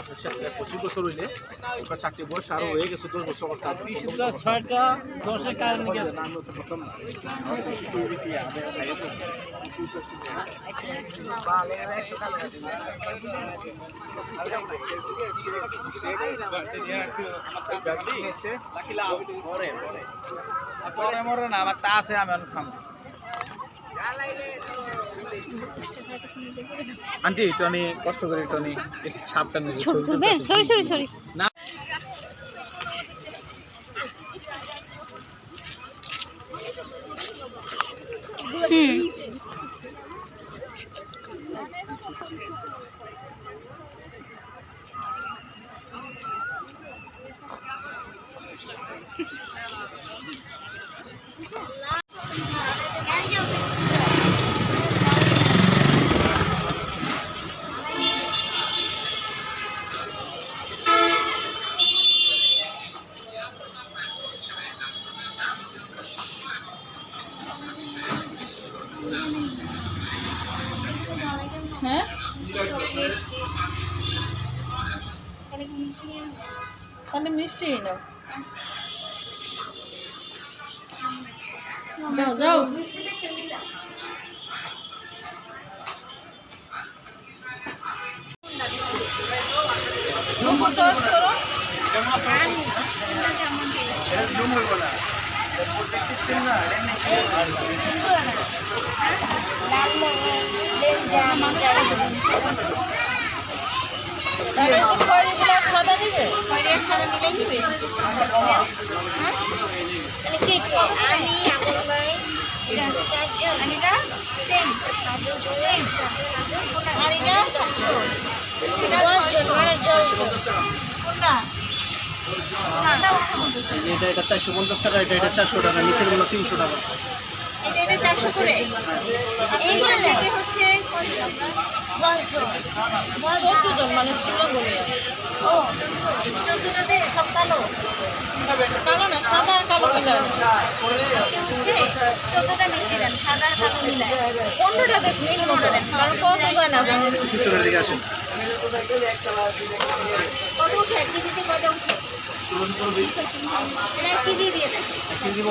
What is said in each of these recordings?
আপনার সাথে 25 বছর হইলে ওটা চাকরি বয়স আরো হয়ে গেছে 10 বছর কথা 6টা 10 কাজ নিয়ে গেছে নাম তো প্রথম না শুরু বেশি আছে খাইয়ে তো মরে না আমার তা আছে আমি খাম আন্টি টনি কষ্ট করে টনি একটু ছাপটা নিয়ে সরি না হ্যাঁ তাহলে মিষ্টি নাও যাও যাও তাহলে যে খয়রিগুলো আর সাদা নিবে খয়রি আর সাদা মিলাই নিবে হ্যাঁ তাহলে কেক আমি আমল ভাই চারজন আনিটা সেম সাতজন সেম সাতজন আর এটা 700 এটা 10 জন মানে 10 জন কোনটা এটা 450 টাকা এটা 400 টাকা নিচের গুলো 300 টাকা এটা 400 করে এইগুলো লাগে হচ্ছে 14 জন মানে সীমাগুলি ও 14টাতে সব কালো কালো না সাদা আর কালো মিলায় হচ্ছে 14টা মিষ্টি দেন সাদা আর কালো মিলায় 15টা দেখ মিলবো কারণ কত যায় না পিছনের দিকে আসেন কত উঠে 1 কেজিতে কত উঠে এটা 1 কেজি দিয়ে দেন কি দিব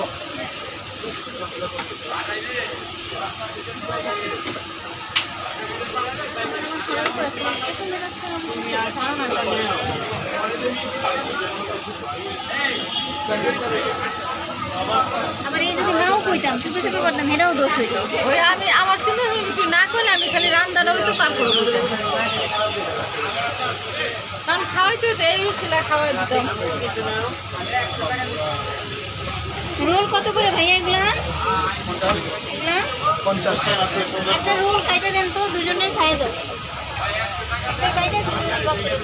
আবার এই যদি নাও কইতাম ছোট ছোট করতাম এটাও দোষ হইতো ওই আমি আমার চিন্তা তুই না করলে আমি খালি রান্নাটা হইতো তারপরে কারণ খাওয়াইতে হইতো এই উচিলা খাওয়াই দিতাম রোল কত করে ভাইয়া এগুলা এগুলা 50 টাকা আছে একটা রোল কাইটা দেন তো দুজনের খাইয়ে যাও একটা কাইটা দুজনের পকেটে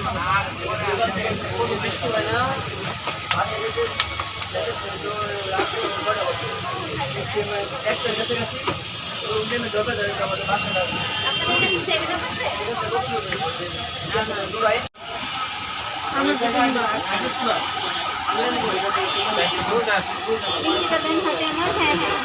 বেশিটা দেন হাতে আমার হ্যাঁ হ্যাঁ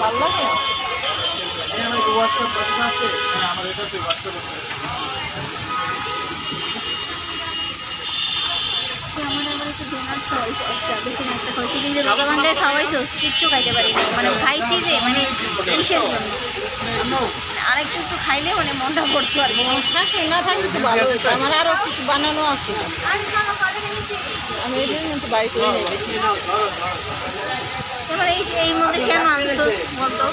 ভালো লাগে আমার হোয়াটসঅ্যাপ আছে আমার এটাতে হোয়াটসঅ্যাপ আছে আমার আবার একটু ডোনাট খাওয়াইছে একটা বেশি না একটা খাওয়াইছে কিন্তু ভগবান দিয়ে খাওয়াইছো কিচ্ছু খাইতে পারি না মানে খাইছি যে মানে কিসের জন্য আরেকটু একটু খাইলে মানে মনটা ভরতে পারবো শাশুড়ি না থাকলে তো ভালো হয়েছে আমার আরো কিছু বানানো আছে আমি এটা কিন্তু বাড়ি করে নেই বেশি এবার এই মধ্যে কেন আনছো বলতো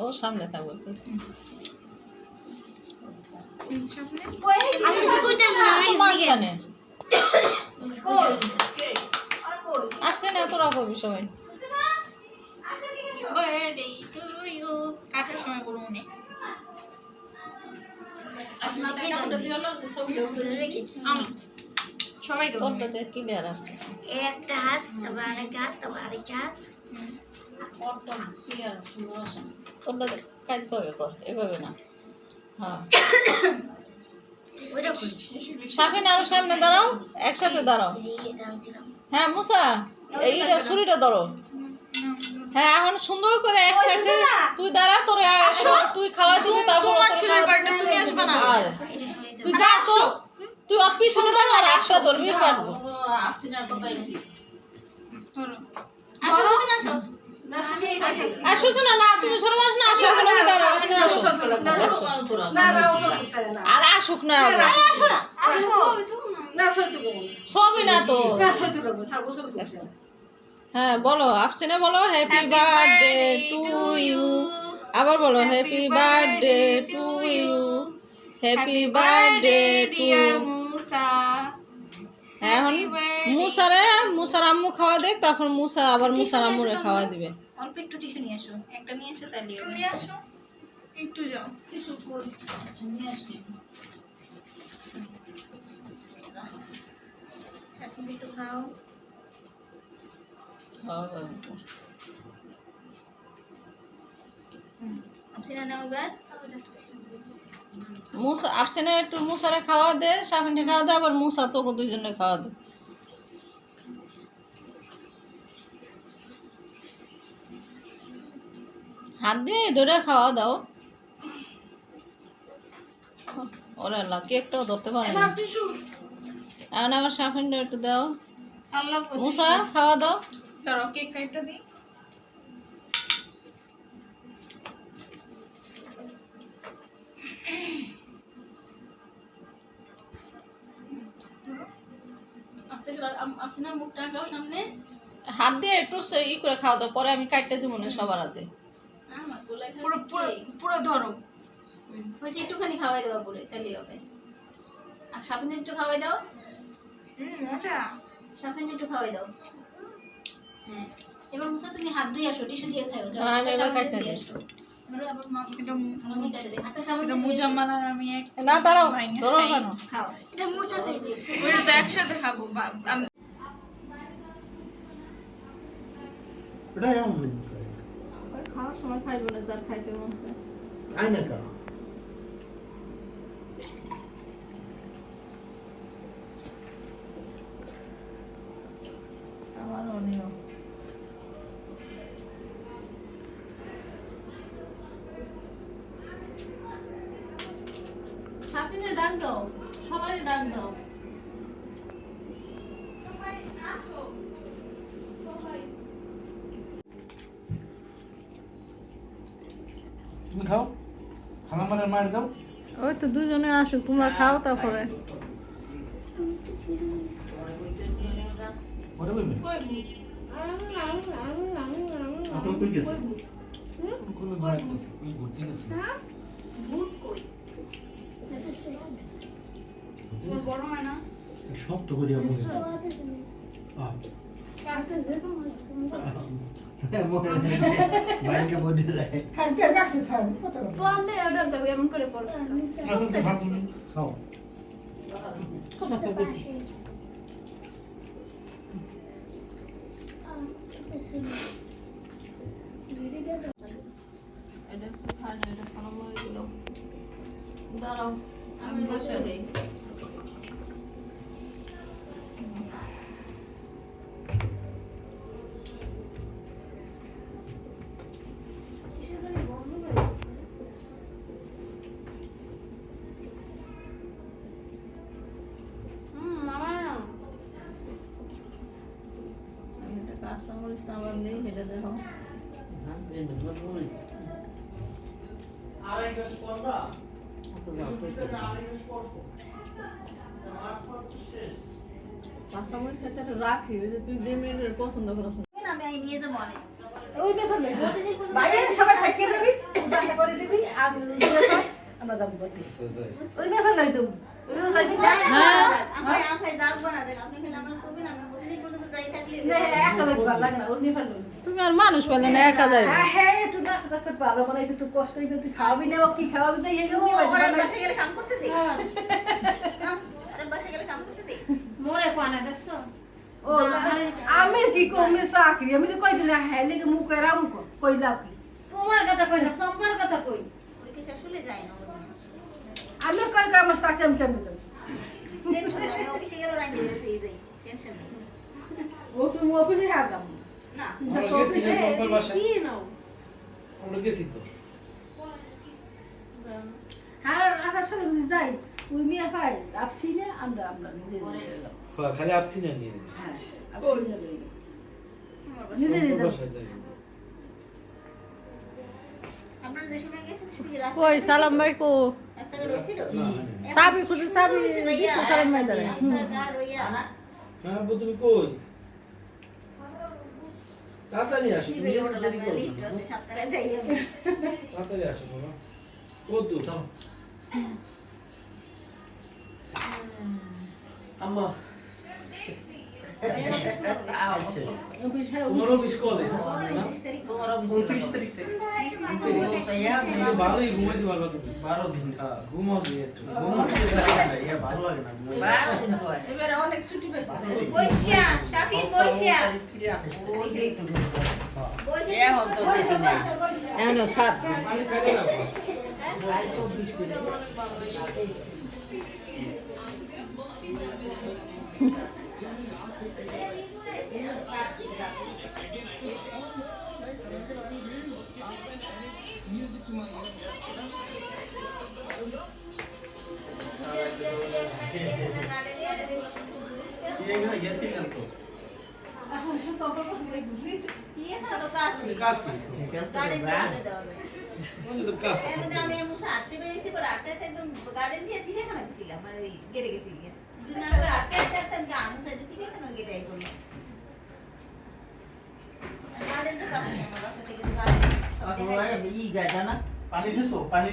ও সামনে থাকবো আমি কিছু কইতাম না মাঝখানে আসছে না তোরা কবি সবাই বার্থডে টু ইউ কাটার সময় বলবো মনে সবাই তো তোরটাতে ক্লিয়ার আসতেছে একটা হাত তারপর আরেক হাত তারপর আরেক হাত তোরটাতে কাজ করবে কর এভাবে না হ্যাঁ ওইটা করি সামনে আরো সামনে দাঁড়াও একসাথে দাঁড়াও জানছিলাম হ্যাঁ মুসা এইটা ছুরিটা ধরো হ্যাঁ এখন সুন্দর করে এক সাইডে তুই দাঁড়া তোর তুই খাওয়া দিবি তারপর তোমার ছেলের বার্থডে তুমি আসবে না আর তুই যা তো তুই ওর পিছনে দাঁড়া আর একটা ধরবি পারবো আসো শোনা না তুমি ছোট মানুষ না আসো ওখানে দাঁড়াও এখানে আসো আর আসুক না সবই না তো হ্যাঁ বলো আপসিনে বলো হ্যাপি বার্থডে টু ইউ আবার বলো happy birthday to you happy birthday to এখন মুসার আম্মু খাওয়া দেখ তারপর মুসা আবার মুসার আম্মুরে খাওয়া দিবে অল্প একটু টিস্যু নিয়ে আসো একটা নিয়ে আসো তাহলে নিয়ে আসো একটু যাও টিস্যু কই নিয়ে আসি সাথে একটু খাও আপসিনা নাও এবার মুসা আপসিনে একটু মুসারে খাওয়া দে সাফিনে খাওয়া দে আবার মুসা তোকে দুইজনে খাওয়া দে হাত দিয়ে ধরে খাওয়া দাও ওরে আল্লাহ কেকটাও ধরতে পারে না এখন আবার সাফিনটা একটু দাও মুসা খাওয়া দাও ধরো কেক কাটটা দিই আস্তে করে আপসিনা মুখটা আঁকাও সামনে হাত দিয়ে একটু ই করে খাওয়া দাও পরে আমি কাটতে দিব না সবার হাতে পুরো পুরো পুরো ধরো হয়েছে একটুখানি খাওয়াই দেওয়া পুরো তাহলেই হবে আর সাবিনে একটু খাওয়াই দাও সাবিনে একটু খাওয়াই দাও হ্যাঁ এবার মুসা তুমি হাত ধুয়ে আসো টিস্যু দিয়ে খাও যাও আমি এবার কাটতে দিই আবার মা এটা মুজাম্মাল আর আমি এক না দাঁড়াও ধরো কেন খাও এটা মুসা খাইবে ওইটা তো একসাথে খাবো আমি ওই খাওয়ার সময় খাইবো না যার খাইতে মন চায় আমারও নিও সাপিনে ডাক দাও সবাই ডাক দাও তুমি খাও খানা মানে মার দাও ওই তো দুজনে আসুক তোমরা খাও তারপরে পরে বলবে আপনি কই গেছেন কোন ভাই আছে এই ঘুরতে গেছে ভূত কই বড় হয় না শক্ত করে আপনি বাইরে বডি যায় বললে ওটা এমন করে পড়ো আসলে ভাত খাও এটা খায় না এটা খানা মরে দিল দাঁড়াও আমি বসে দিই কাঁচামরিচ সাবান দিই হেঁটে দেখো কাঁচামরিচ খেতে রাখি ওই যে তুই যে মেয়ের পছন্দ করছ আমি নিয়ে যাবো অনেক ওই ব্যাপার নেই বাইরে সবাই থাকিয়ে যাবি উদাসা করে দিবি আর আমরা আমরা যাবো করতে ওই না ফেলাই তো তুমি আর মানুষ পেলে না একা যাইবে হ্যাঁ একটু নাস্তা টাস্তা ভালো করে একটু কষ্ট করে তুই খাওয়াবি না ও কি খাওয়াবি তো এই জন্য মোরে কোনা দেখছো ও আমি কি কমে চাকরি আমি তো কইদিন হ্যাঁ লেগে মুখ এরা মুখ কইলাম কি তোমার কথা কই না সম্পার কথা কই আমি কই আমার চাকরি আমি কেমন যাই ও তুমি অফিসে আর যাবো আমরা গেছি না সম্পর বাসায় কি নাও আমরা গেছি তো হ্যাঁ আসার সময় যদি যাই উর্মিয়া ভাই আপসি না আমরা আমরা নিজে খালি আপসি না নিয়ে হ্যাঁ আপসি না নিজে নিজে সম্পর বাসায় যাই কই সালাম ভাই কো চাবি খুঁজে চাবি দিছো সালাম ভাই দাঁড়ায় হ্যাঁ বউ তুমি কই তাড়াতাড়ি আসো তুমি দেরি করো না। তাড়াতাড়ি আসো বাবা ও দূর আম্মা তোমার অফিস কবে ভালোই ঘুমাইতে পারবা তুমি 12 দিন হ্যাঁ ঘুমাও দিয়ে একটু ভালো লাগে না এবারে অনেক ছুটি পাইছে এখন তো বেশি নাই এখন 60 পানি সাইডে রাখো সিরিয়াখানা গেছিলাম তো কাছে তো কাছে ই গায় জানা পানি দিছো পানি